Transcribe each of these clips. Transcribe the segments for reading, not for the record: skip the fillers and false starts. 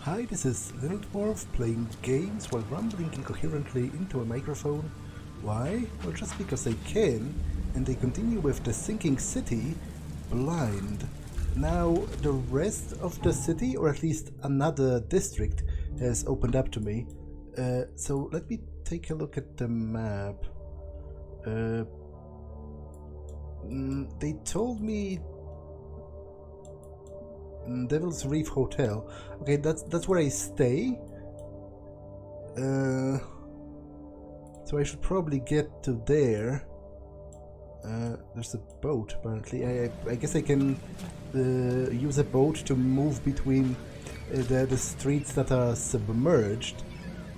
Hi, this is Little Dwarf playing games while rambling incoherently into a microphone. Why? Well, just because I can, and I continue with the sinking city, Blind. Now, the rest of the city, or at least another district, has opened up to me. So let me take a look at the map. They told me Devil's Reef Hotel. Okay, that's where I stay. So I should probably get to there. There's a boat, apparently. I guess I can use a boat to move between the streets that are submerged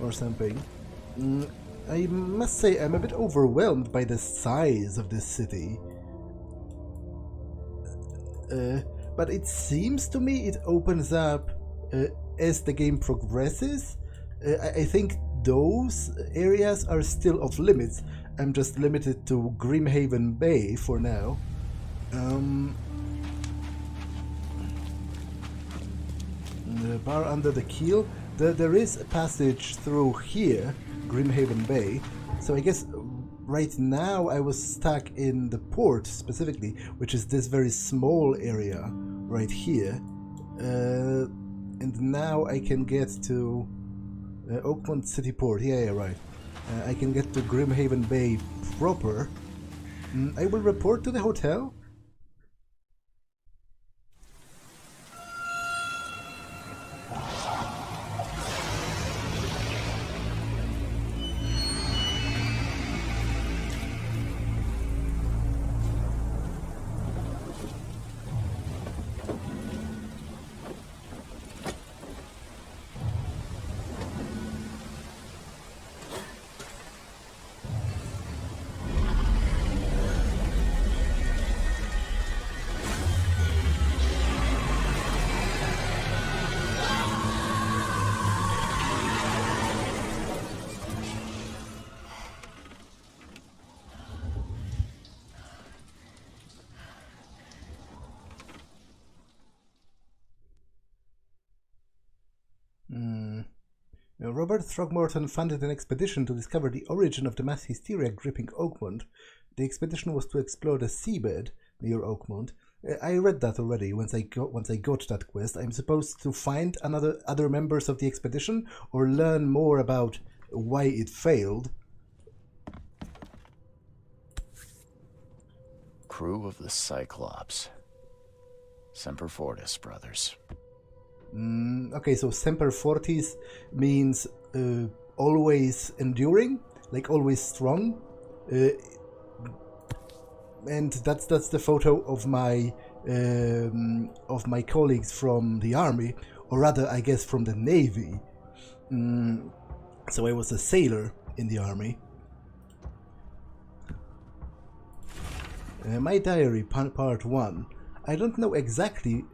or something. I must say I'm a bit overwhelmed by the size of this city. But it seems to me it opens up as the game progresses. I think those areas are still off limits. I'm just limited to Grimhaven Bay for now. The bar under the keel. There is a passage through here, Grimhaven Bay. So I guess right now I was stuck in the port specifically, which is this very small area right here. And now I can get to Oakmont City Port. Yeah, right. I can get to Grimhaven Bay proper. I will report to the hotel. Robert Throgmorton funded an expedition to discover the origin of the mass hysteria gripping Oakmont. The expedition was to explore the seabed near Oakmont. I read that already. Once I got that quest, I'm supposed to find other members of the expedition or learn more about why it failed. Crew of the Cyclops. Semper Fortis brothers. Okay, so Semper Fortis means always enduring, like always strong, and that's the photo of my colleagues from the army, or rather, I guess, from the navy. So I was a sailor in the army. My diary, part 1. I don't know exactly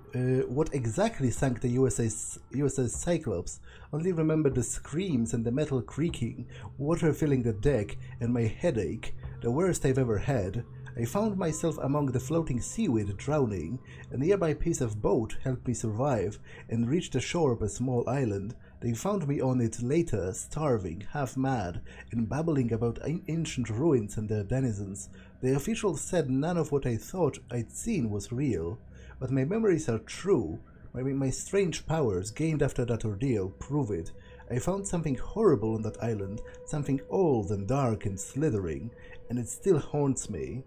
what exactly sank the USS Cyclops, only remember the screams and the metal creaking, water filling the deck, and my headache, the worst I've ever had. I found myself among the floating seaweed, drowning. A nearby piece of boat helped me survive and reach the shore of a small island. They found me on it later, starving, half mad, and babbling about ancient ruins and their denizens. The officials said none of what I thought I'd seen was real, but my memories are true. My strange powers gained after that ordeal prove it. I found something horrible on that island, something old and dark and slithering, and it still haunts me.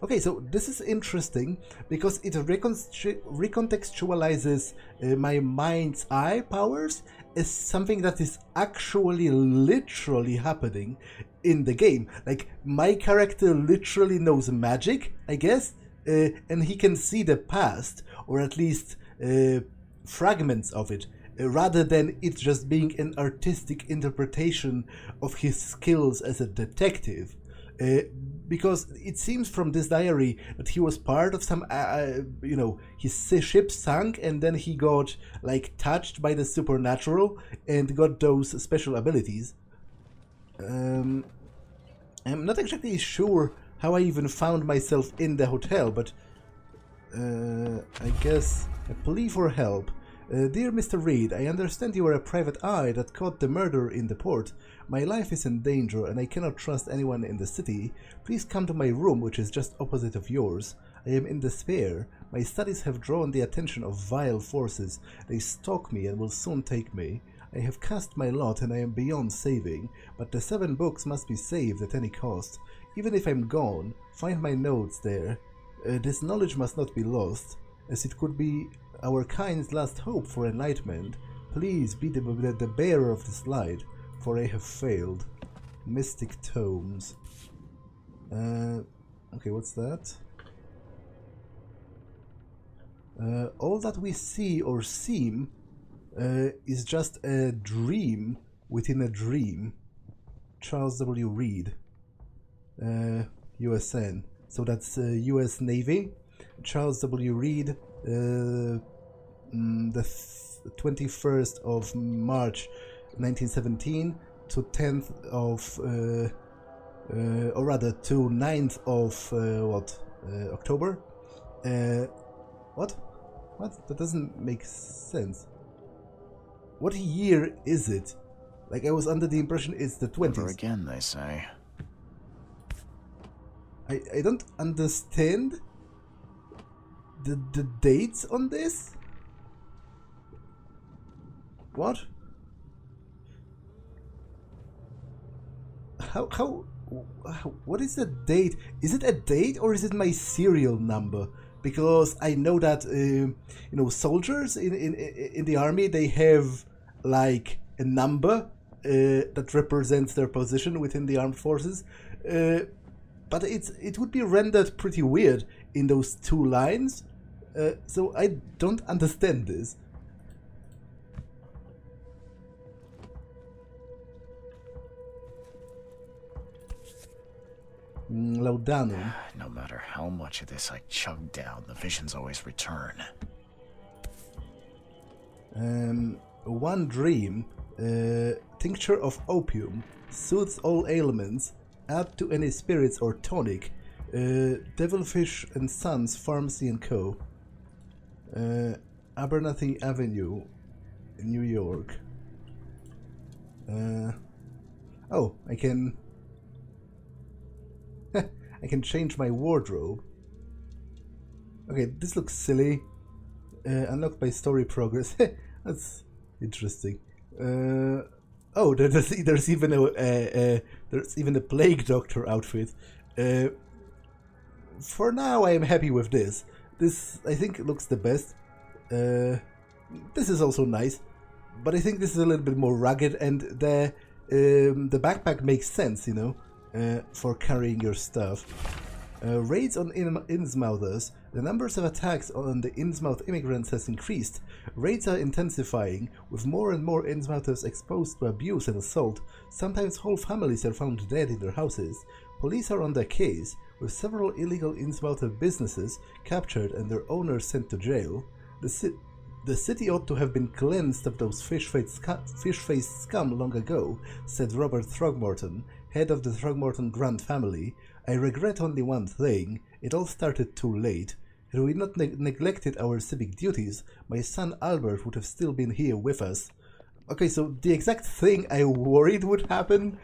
Okay, so this is interesting because it recontextualizes my mind's eye powers as something that is actually literally happening in the game. Like, my character literally knows magic, I guess, and he can see the past, or at least fragments of it, rather than it just being an artistic interpretation of his skills as a detective. Because it seems from this diary that he was part of some, his ship sank and then he got, like, touched by the supernatural and got those special abilities. I'm not exactly sure how I even found myself in the hotel, but I guess a plea for help. Dear Mr. Reed, I understand you are a private eye that caught the murderer in the port. My life is in danger and I cannot trust anyone in the city. Please come to my room, which is just opposite of yours. I am in despair. My studies have drawn the attention of vile forces. They stalk me and will soon take me. I have cast my lot and I am beyond saving, but the 7 books must be saved at any cost. Even if I'm gone, find my notes there. This knowledge must not be lost, as it could be our kind's last hope for enlightenment. Please be the bearer of this light, for I have failed. Mystic Tomes. Okay, what's that? All that we see or seem is just a dream within a dream. Charles W. Reed, USN. So that's US Navy. Charles W. Reed, the 21st of March 1917 to 10th of, or rather to 9th of October? What? That doesn't make sense. What year is it? Like, I was under the impression it's the 20s. Never again, they say. I don't understand the dates on this. What? How what is the date? Is it a date or is it my serial number? Because I know that you know, soldiers in the army, they have like a number that represents their position within the armed forces. But it would be rendered pretty weird in those 2 lines, so I don't understand this. Laudanum. No matter how much of this I chug down, the visions always return. One dream, tincture of opium, soothes all ailments, add to any spirits or tonic, Devilfish and Sons Pharmacy & Co. Abernathy Avenue, New York. Oh, I can I can change my wardrobe. Okay, this looks silly. Unlocked by story progress. That's interesting. Oh, there's even a plague doctor outfit. For now, I am happy with this. This, I think, looks the best. This is also nice, but I think this is a little bit more rugged, and the backpack makes sense, you know, for carrying your stuff. Raids on Innsmouthers. The numbers of attacks on the Innsmouth immigrants has increased. Raids are intensifying, with more and more Innsmouthers exposed to abuse and assault. Sometimes whole families are found dead in their houses. Police are on their case, with several illegal Innsmouther businesses captured and their owners sent to jail. The city ought to have been cleansed of those fish-faced scum long ago, said Robert Throgmorton, head of the Throgmorton Grant family. I regret only one thing. It all started too late. Had we not neglected our civic duties, my son Albert would have still been here with us. Okay, so the exact thing I worried would happen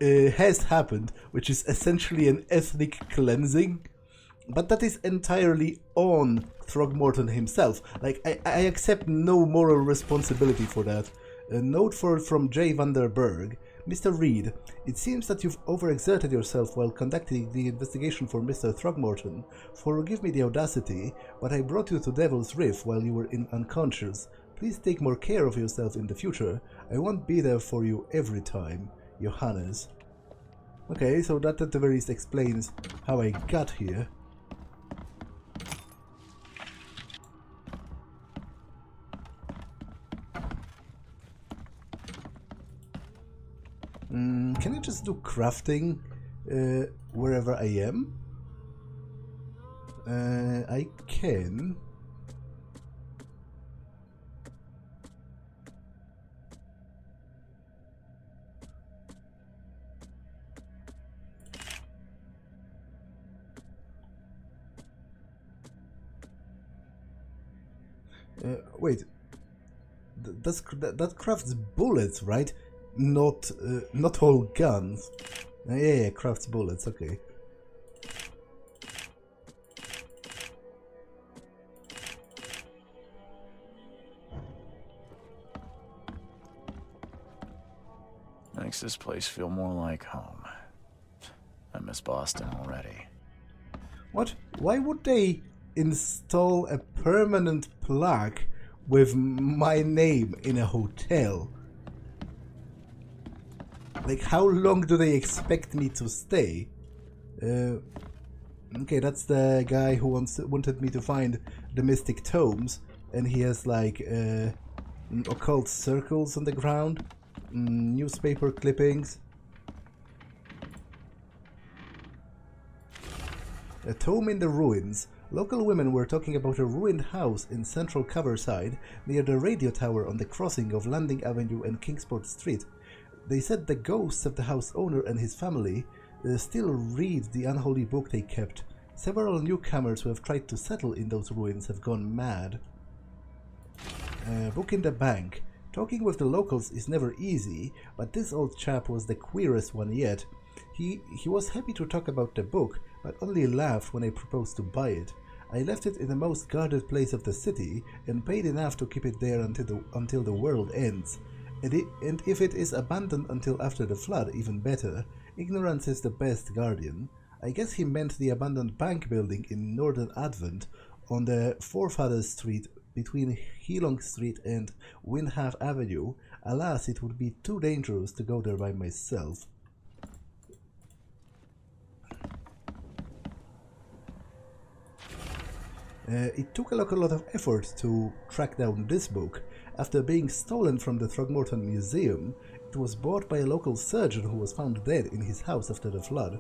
has happened, which is essentially an ethnic cleansing. But that is entirely on Throgmorton himself. Like, I accept no moral responsibility for that. A note from J. Vanderberg. Mr. Reed, it seems that you've overexerted yourself while conducting the investigation for Mr. Throgmorton. Forgive me the audacity, but I brought you to Devil's Reef while you were unconscious. Please take more care of yourself in the future. I won't be there for you every time. Johannes. Okay, so that at the very least explains how I got here. Can I just do crafting wherever I am? I can. Wait. that crafts bullets, right? Not all guns. Yeah, crafts bullets. Okay. Makes this place feel more like home. I miss Boston already. What? Why would they install a permanent plaque with my name in a hotel? Like, how long do they expect me to stay? Okay, that's the guy who wanted me to find the mystic tomes, and he has like occult circles on the ground, newspaper clippings. A tome in the ruins. Local women were talking about a ruined house in central Coverside near the radio tower on the crossing of Landing Avenue and Kingsport Street. They said the ghosts of the house owner and his family still read the unholy book they kept. Several newcomers who have tried to settle in those ruins have gone mad. Book in the bank. Talking with the locals is never easy, but this old chap was the queerest one yet. He was happy to talk about the book, but only laughed when I proposed to buy it. I left it in the most guarded place of the city and paid enough to keep it there until the world ends. And if it is abandoned until after the flood, even better. Ignorance is the best guardian. I guess he meant the abandoned bank building in Northern Advent on the Forefathers Street between Heelong Street and Windhalf Avenue. Alas, it would be too dangerous to go there by myself. It took a lot of effort to track down this book. After being stolen from the Throgmorton Museum, it was bought by a local surgeon who was found dead in his house after the flood.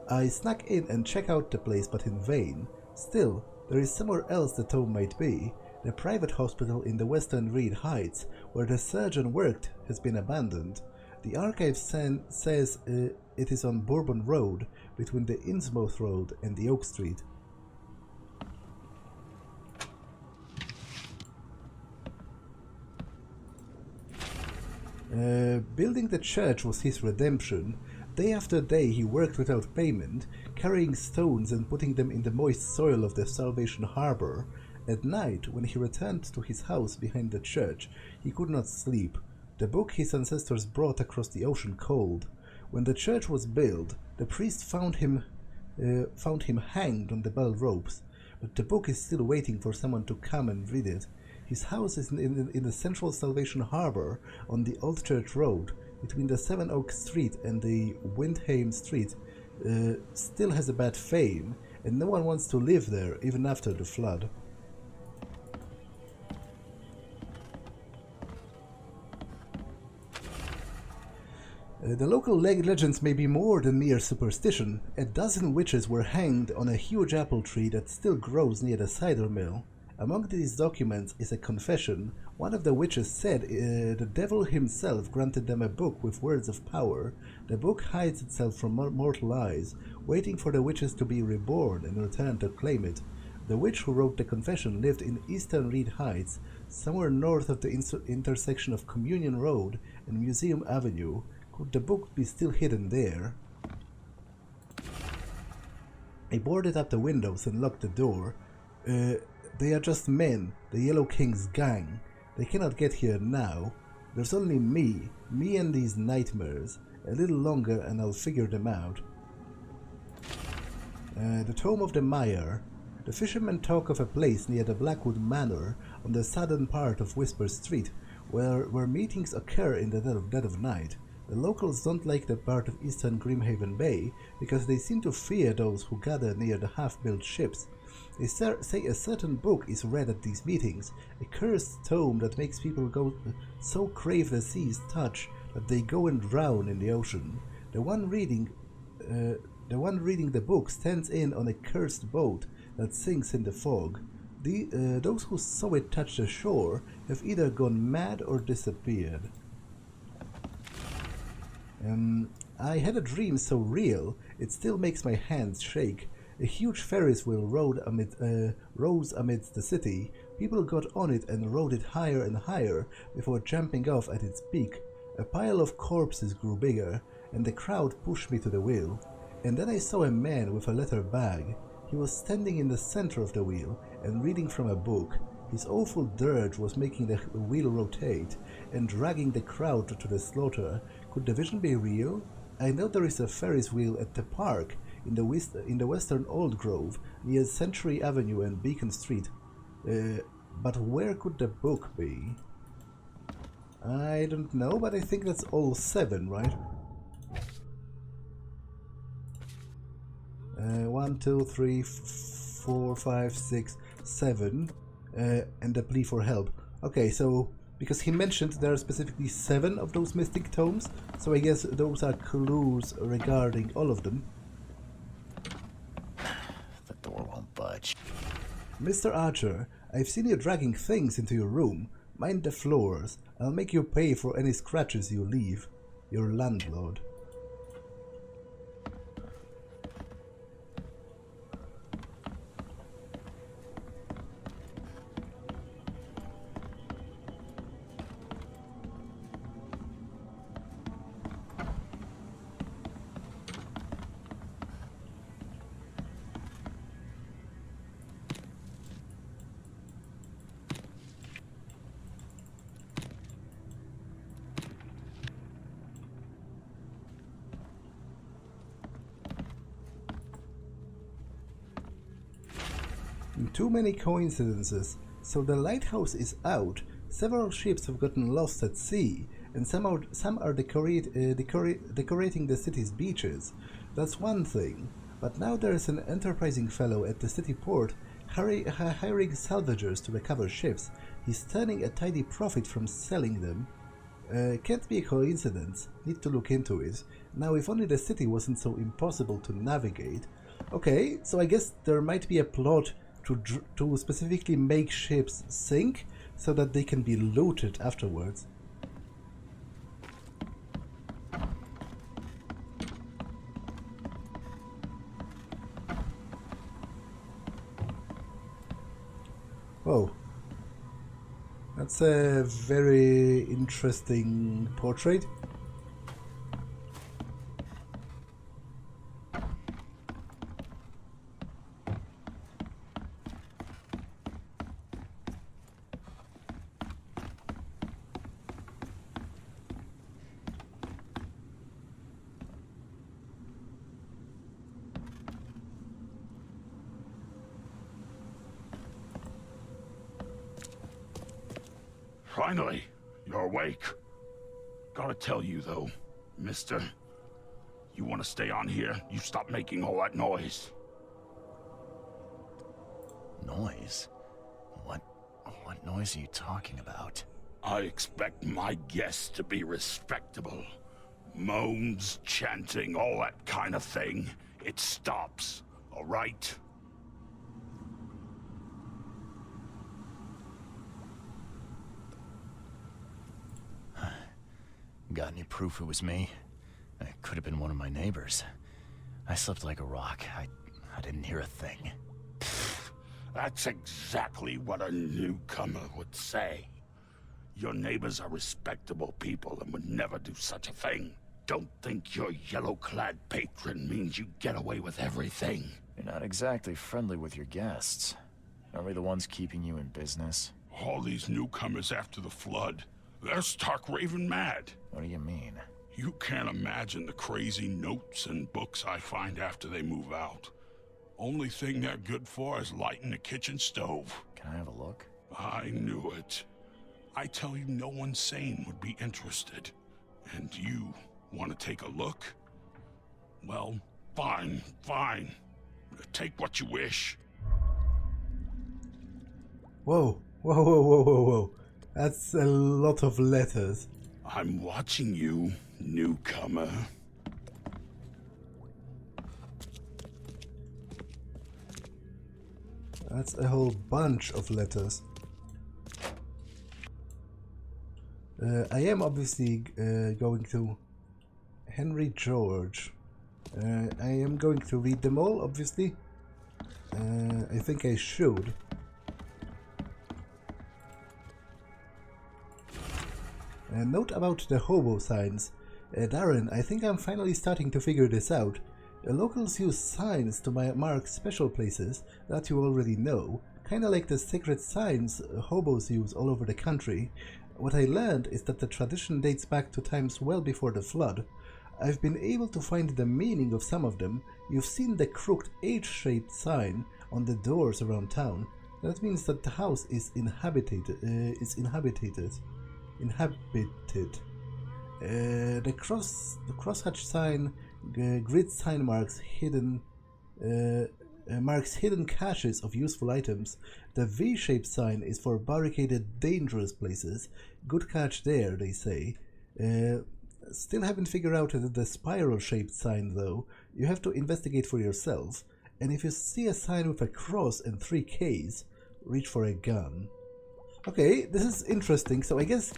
I snuck in and checked out the place, but in vain. Still, there is somewhere else the tome might be. The private hospital in the Western Reed Heights, where the surgeon worked, has been abandoned. The archive says it is on Bourbon Road, between the Innsmouth Road and the Oak Street. Building the church was his redemption. Day after day he worked without payment, carrying stones and putting them in the moist soil of the Salvation Harbor. At night, when he returned to his house behind the church, he could not sleep. The book his ancestors brought across the ocean cold. When the church was built, the priest found him hanged on the bell ropes, but the book is still waiting for someone to come and read it. His house is in the central Salvation Harbor on the Old Church Road, between the Seven Oaks Street and the Windham Street. Still has a bad fame, and no one wants to live there even after the flood. The local legends may be more than mere superstition. A dozen witches were hanged on a huge apple tree that still grows near the cider mill. Among these documents is a confession. One of the witches said the devil himself granted them a book with words of power. The book hides itself from mortal eyes, waiting for the witches to be reborn and return to claim it. The witch who wrote the confession lived in Eastern Reed Heights, somewhere north of the intersection of Communion Road and Museum Avenue. Could the book be still hidden there? I boarded up the windows and locked the door. They are just men, the Yellow King's gang. They cannot get here now. There's only me and these nightmares. A little longer and I'll figure them out. The Tome of the Mire. The fishermen talk of a place near the Blackwood Manor on the southern part of Whisper Street, where meetings occur in the dead of night. The locals don't like the part of eastern Grimhaven Bay because they seem to fear those who gather near the half-built ships. They say a certain book is read at these meetings, a cursed tome that makes people so crave the sea's touch that they go and drown in the ocean. The one reading the book stands in on a cursed boat that sinks in the fog. Those who saw it touch the shore have either gone mad or disappeared. I had a dream so real, it still makes my hands shake. A huge Ferris wheel rose amidst the city, People got on it and rode it higher and higher before jumping off at its peak. A pile of corpses grew bigger, and the crowd pushed me to the wheel. And then I saw a man with a leather bag. He was standing in the center of the wheel and reading from a book. His awful dirge was making the wheel rotate and dragging the crowd to the slaughter. Could the vision be real? I know there is a Ferris wheel at the park in the western Old Grove near Century Avenue and Beacon Street. But where could the book be? I don't know, but I think that's all 7, right? 1, 2, 3, 4, 5, 6, 7, and a plea for help. Okay, so because he mentioned there are specifically 7 of those mystic tomes, so I guess those are clues regarding all of them. The door won't budge. Mr. Archer, I've seen you dragging things into your room. Mind the floors. I'll make you pay for any scratches you leave. Your landlord. Too many coincidences. So the lighthouse is out, several ships have gotten lost at sea, and some are decorating the city's beaches. That's one thing. But now there is an enterprising fellow at the city port hiring salvagers to recover ships. He's turning a tidy profit from selling them. Can't be a coincidence. Need to look into it. Now, if only the city wasn't so impossible to navigate. Okay, so I guess there might be a plot to specifically make ships sink so that they can be looted afterwards. Oh, that's a very interesting portrait. Finally, you're awake. Gotta tell you though, mister, you want to stay on here, you stop making all that noise. Noise? What noise are you talking about? I expect my guests to be respectable. Moans, chanting, all that kind of thing. It stops, all right? Got any proof it was me? It could have been one of my neighbors. I slept like a rock. I didn't hear a thing. That's exactly what a newcomer would say. Your neighbors are respectable people and would never do such a thing. Don't think your yellow-clad patron means you get away with everything. You're not exactly friendly with your guests. Are we the ones keeping you in business? All these newcomers after the flood, they're stark raving mad. What do you mean? You can't imagine the crazy notes and books I find after they move out. Only thing they're good for is lighting the kitchen stove. Can I have a look? I knew it. I tell you, no one sane would be interested. And you want to take a look? Well, fine. Take what you wish. Whoa. That's a lot of letters. I'm watching you, newcomer. That's a whole bunch of letters. I am obviously going to Henry George. I am going to read them all, obviously. I think I should. Note about the hobo signs. Darren, I think I'm finally starting to figure this out. Locals use signs to mark special places that you already know, kinda like the secret signs hobos use all over the country. What I learned is that the tradition dates back to times well before the flood. I've been able to find the meaning of some of them. You've seen the crooked H-shaped sign on the doors around town. That means that the house is inhabited. The crosshatch sign, grid sign marks hidden caches of useful items. The V-shaped sign is for barricaded dangerous places. Good catch there, they say. Still haven't figured out the spiral-shaped sign though. You have to investigate for yourself. And if you see a sign with a cross and 3 Ks, reach for a gun. Okay, this is interesting. So I guess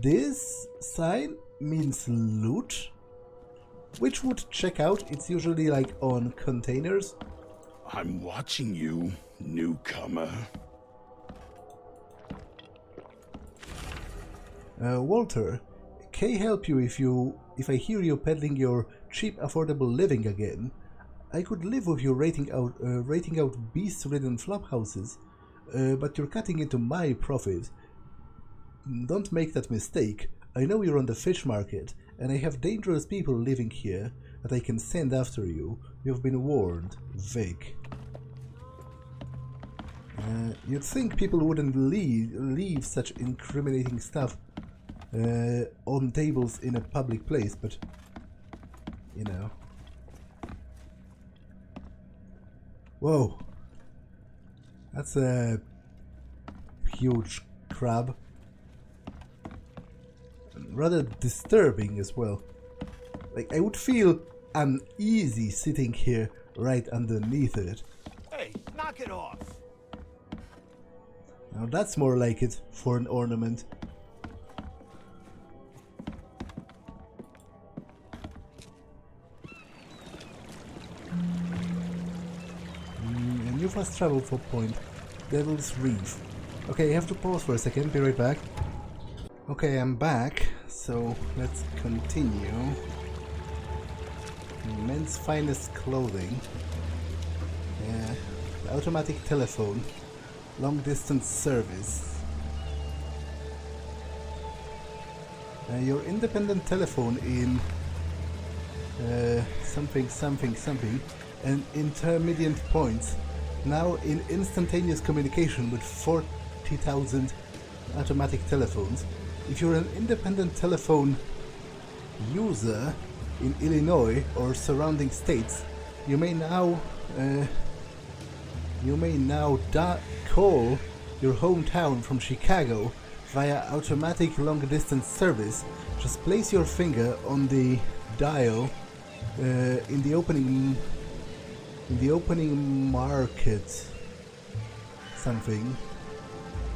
this sign means loot, which would check out. It's usually like on containers. I'm watching you, newcomer. Walter, can I help you if I hear you peddling your cheap, affordable living again? I could live with you rating out beast-ridden flop houses, but you're cutting into my profit. Don't make that mistake. I know you're on the fish market, and I have dangerous people living here that I can send after you. You've been warned, Vic. You'd think people wouldn't leave such incriminating stuff on tables in a public place, but you know. Whoa, that's a huge crab. Rather disturbing as well. Like, I would feel uneasy sitting here right underneath it. Hey, knock it off! Now that's more like it for an ornament. A new fast travel point. Devil's Reef. Okay, I have to pause for a second, be right back. Okay, I'm back, so let's continue. Men's finest clothing. The automatic telephone. Long distance service. Your independent telephone in something and intermediate points. Now in instantaneous communication with 40,000 automatic telephones. If you're an independent telephone user in Illinois or surrounding states, you may now call your hometown from Chicago via automatic long-distance service. Just place your finger on the dial in the opening market something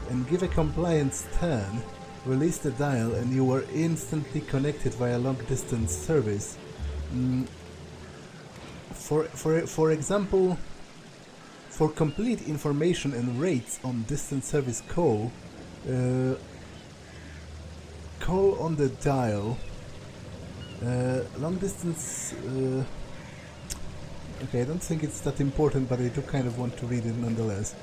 and give a compliance turn. Release the dial and you are instantly connected via long-distance service. For example, for complete information and rates on distance service call on the dial. Long distance. Okay, I don't think it's that important, but I do kind of want to read it nonetheless.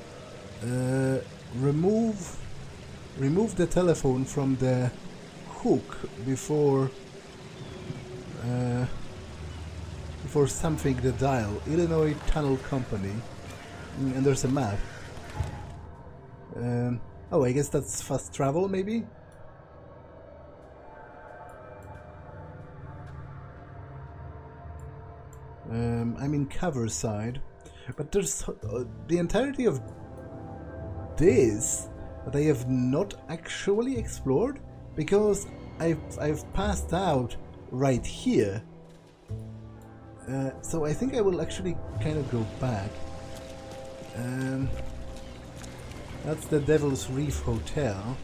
Remove the telephone from the hook before something the dial. Illinois Tunnel Company. And there's a map. Oh, I guess that's fast travel, maybe? I'm in cover side. But there's the entirety of this that I have not actually explored, because I've passed out right here. So I think I will actually kind of go back. That's the Devil's Reef Hotel.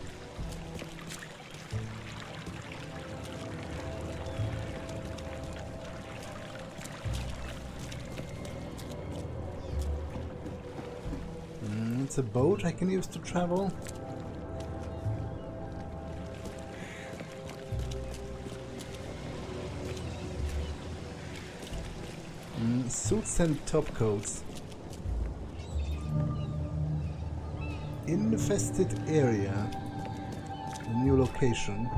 It's a boat I can use to travel. Suits and topcoats. Infested area. A new location.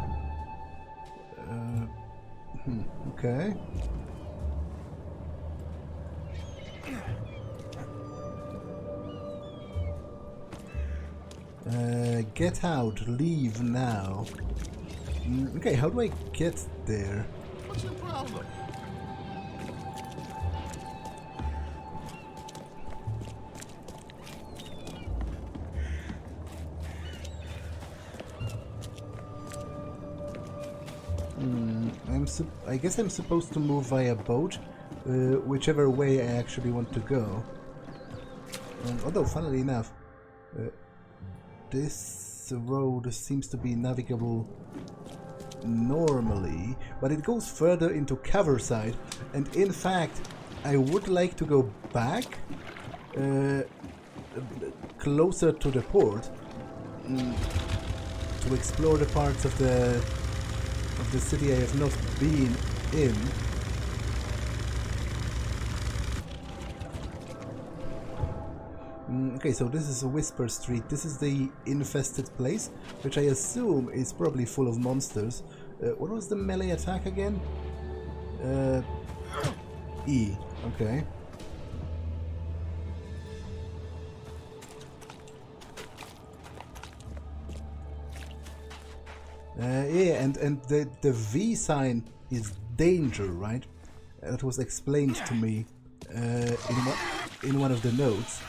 Okay. Get out. Leave now. Okay, how do I get there? What's your problem? I guess I'm supposed to move via boat, whichever way I actually want to go. Although, funnily enough, this road seems to be navigable normally, but it goes further into Coverside, and in fact, I would like to go back closer to the port to explore the parts of the city I have not been in. Okay, so this is a Whisper Street. This is the infested place, which I assume is probably full of monsters. What was the melee attack again? E. Okay. Yeah, and the V sign is danger, right? That was explained to me in one of the notes.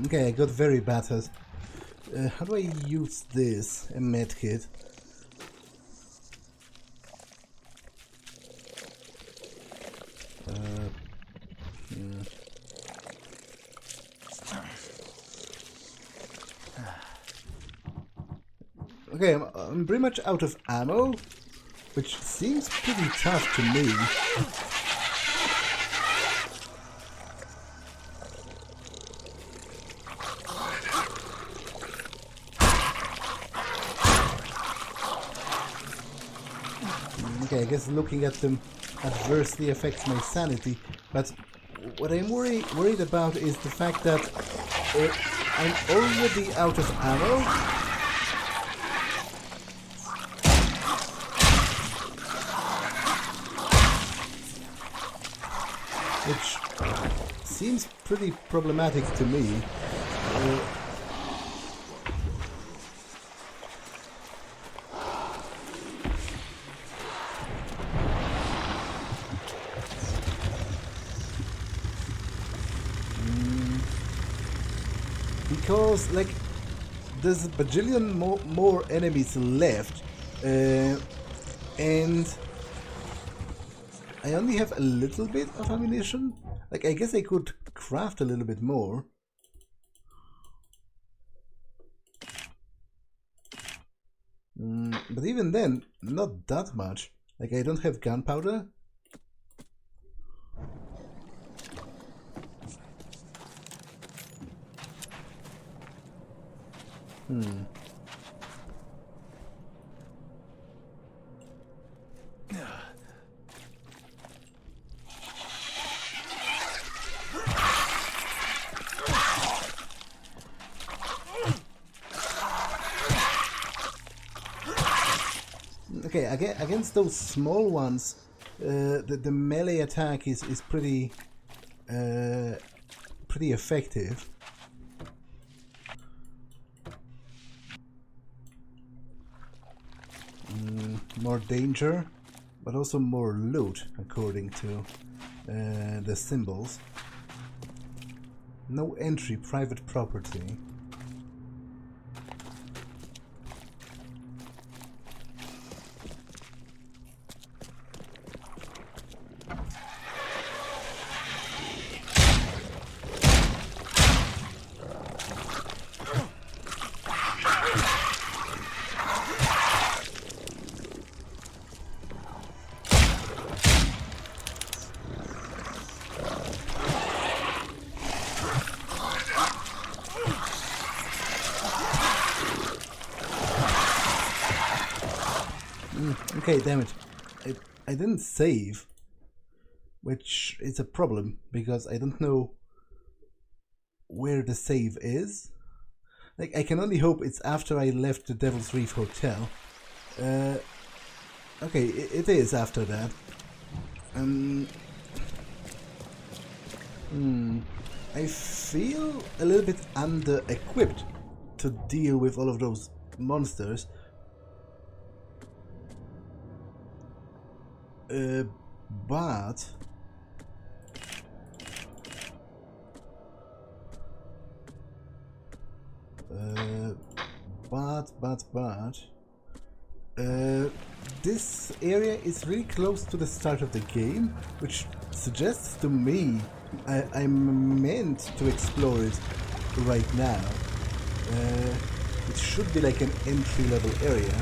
Okay, I got very battered. How do I use this? A medkit. Okay, I'm pretty much out of ammo, which seems pretty tough to me. Okay, I guess looking at them adversely affects my sanity, but what I'm worried about is the fact that I'm already out of ammo. Which seems pretty problematic to me. Because, like, there's a bajillion more enemies left, and I only have a little bit of ammunition. Like, I guess I could craft a little bit more. But even then, not that much. Like, I don't have gunpowder. Okay, against those small ones, the melee attack is pretty effective. More danger, but also more loot, according to the symbols. No entry, private property. Okay, damn it. I didn't save, which is a problem because I don't know where the save is. Like, I can only hope it's after I left the Devil's Reef Hotel. Okay, it is after that. I feel a little bit under-equipped to deal with all of those monsters. But this area is really close to the start of the game, which suggests to me I'm meant to explore it right now. It should be like an entry-level area.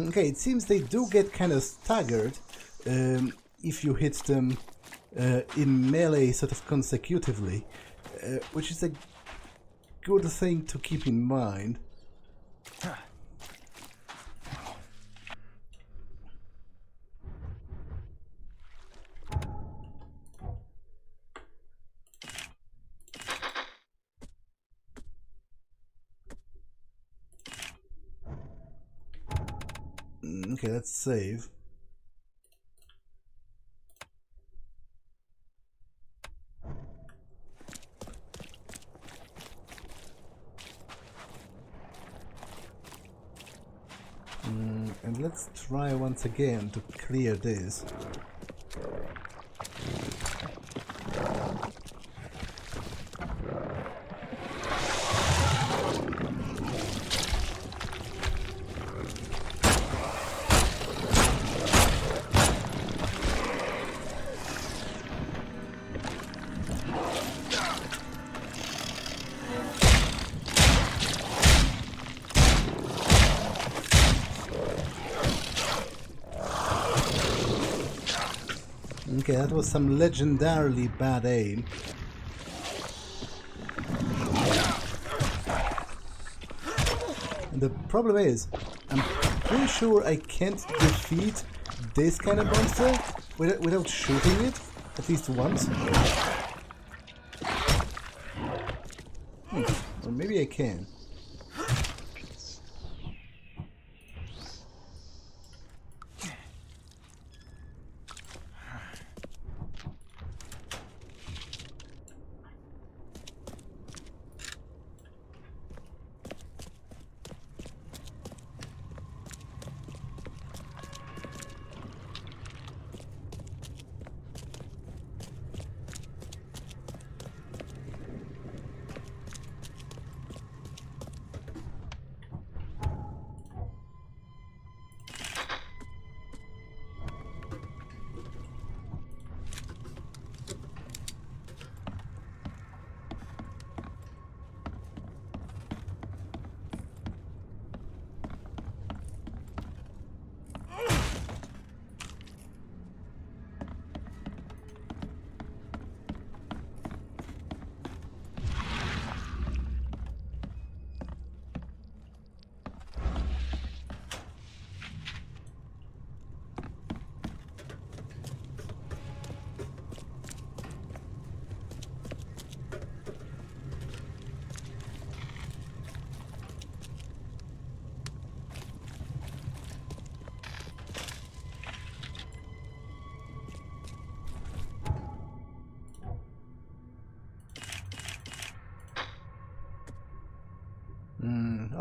Okay, it seems they do get kind of staggered if you hit them in melee sort of consecutively, which is a good thing to keep in mind. Okay, let's save. And let's try once again to clear this. Okay, that was some legendarily bad aim. And the problem is, I'm pretty sure I can't defeat this kind of monster without shooting it at least once. Or maybe I can.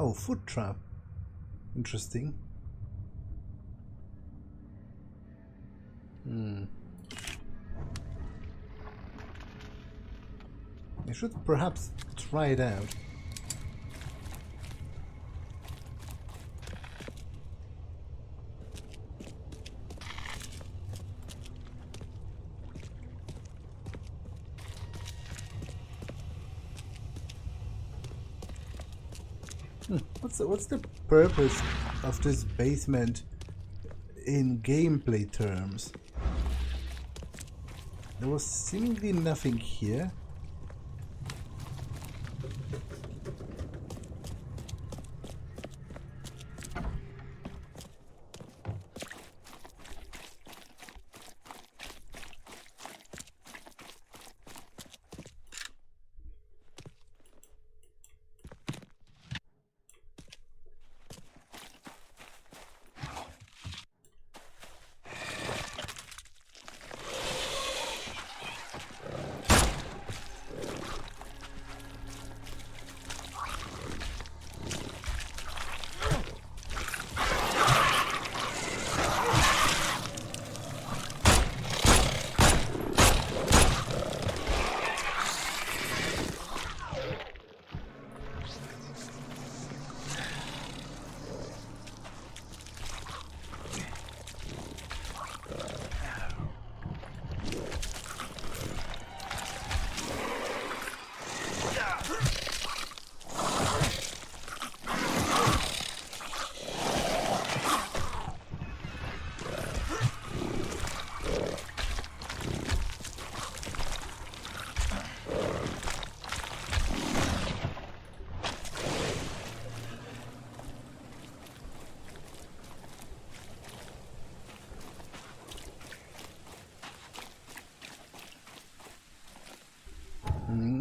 Oh, foot trap. Interesting. I should perhaps try it out. What's the purpose of this basement in gameplay terms? There was seemingly nothing here.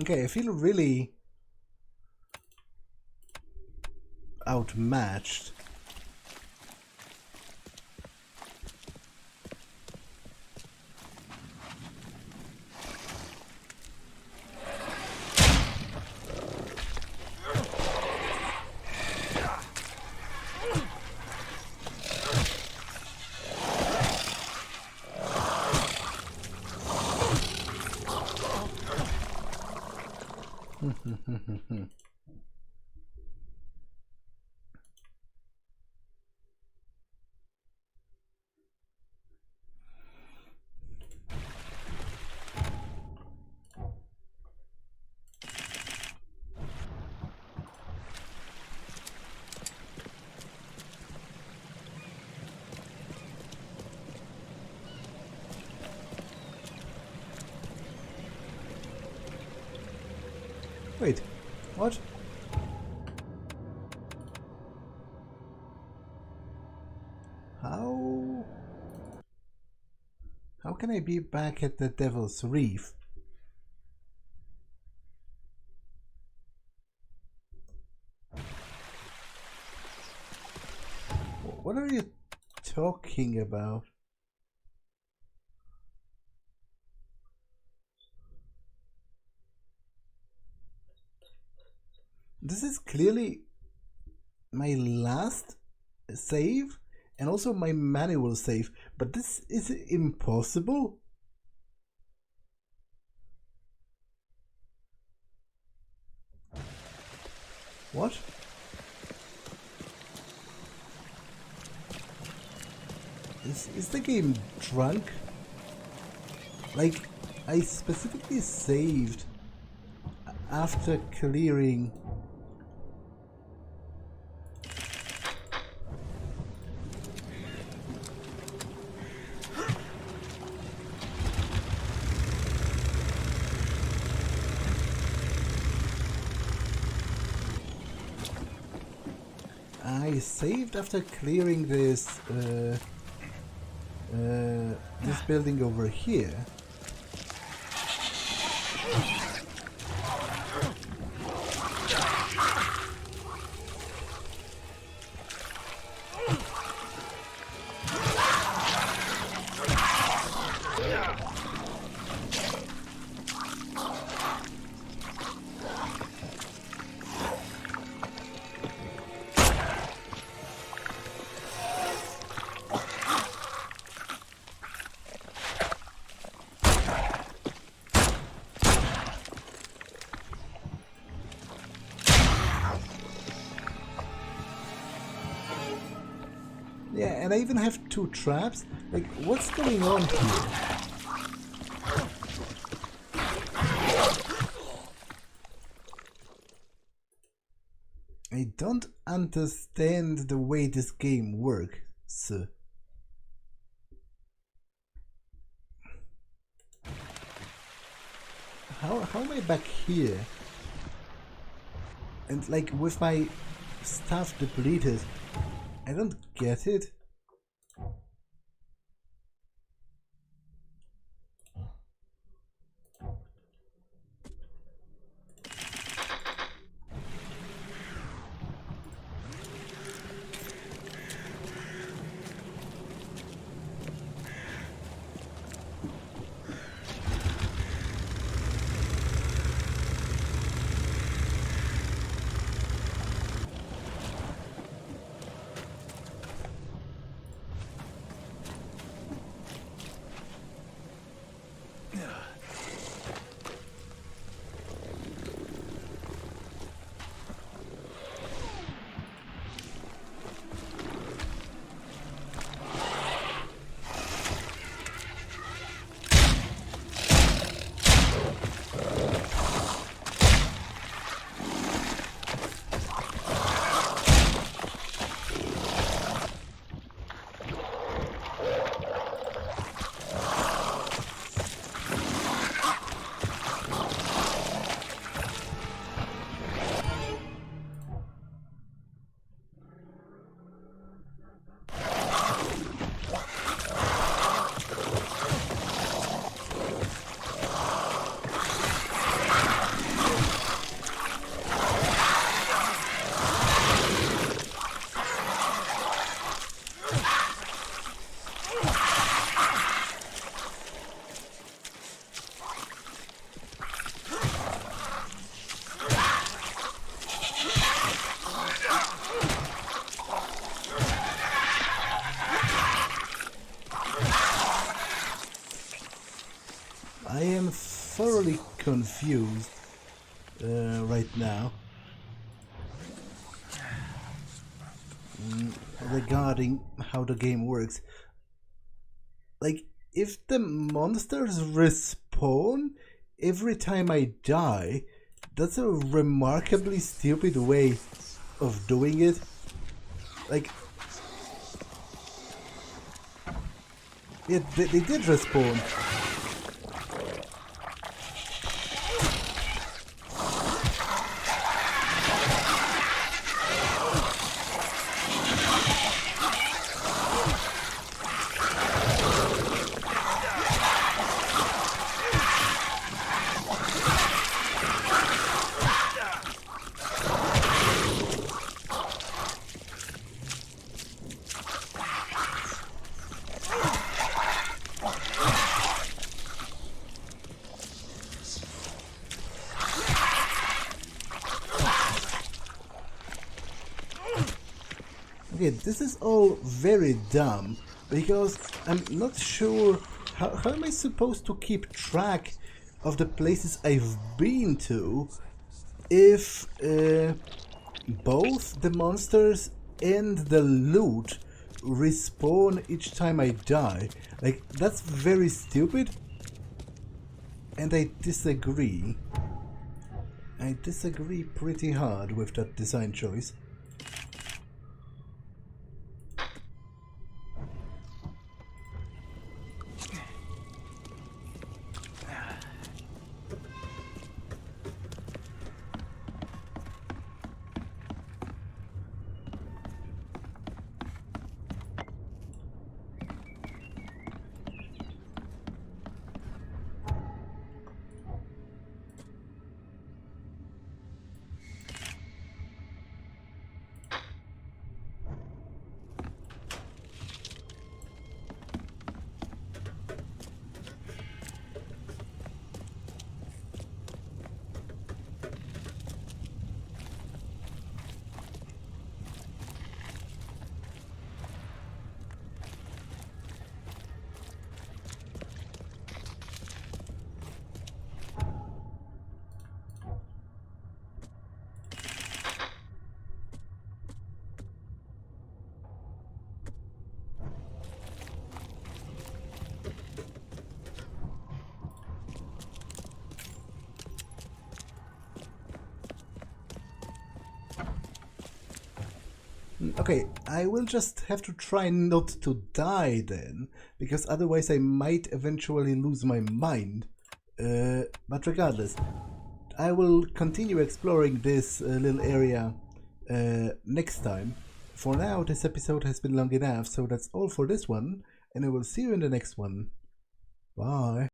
Okay, I feel really outmatched. Wait, what? How can I be back at the Devil's Reef? What are you talking about? This is clearly my last save and also my manual save, but this is impossible. What? Is the game drunk? Like, I specifically saved after clearing this this building over here. and I even have 2 traps? Like, what's going on here? I don't understand the way this game works. How am I back here? And like with my stuff depleted, I don't get it. I am thoroughly confused right now regarding how the game works. Like, if the monsters respawn every time I die, that's a remarkably stupid way of doing it. Like, yeah, they did respawn. Okay, this is all very dumb, because I'm not sure how am I supposed to keep track of the places I've been to if both the monsters and the loot respawn each time I die. Like, that's very stupid, and I disagree. I disagree pretty hard with that design choice. Okay, I will just have to try not to die then, because otherwise I might eventually lose my mind. But regardless, I will continue exploring this little area next time. For now, this episode has been long enough, so that's all for this one, and I will see you in the next one. Bye.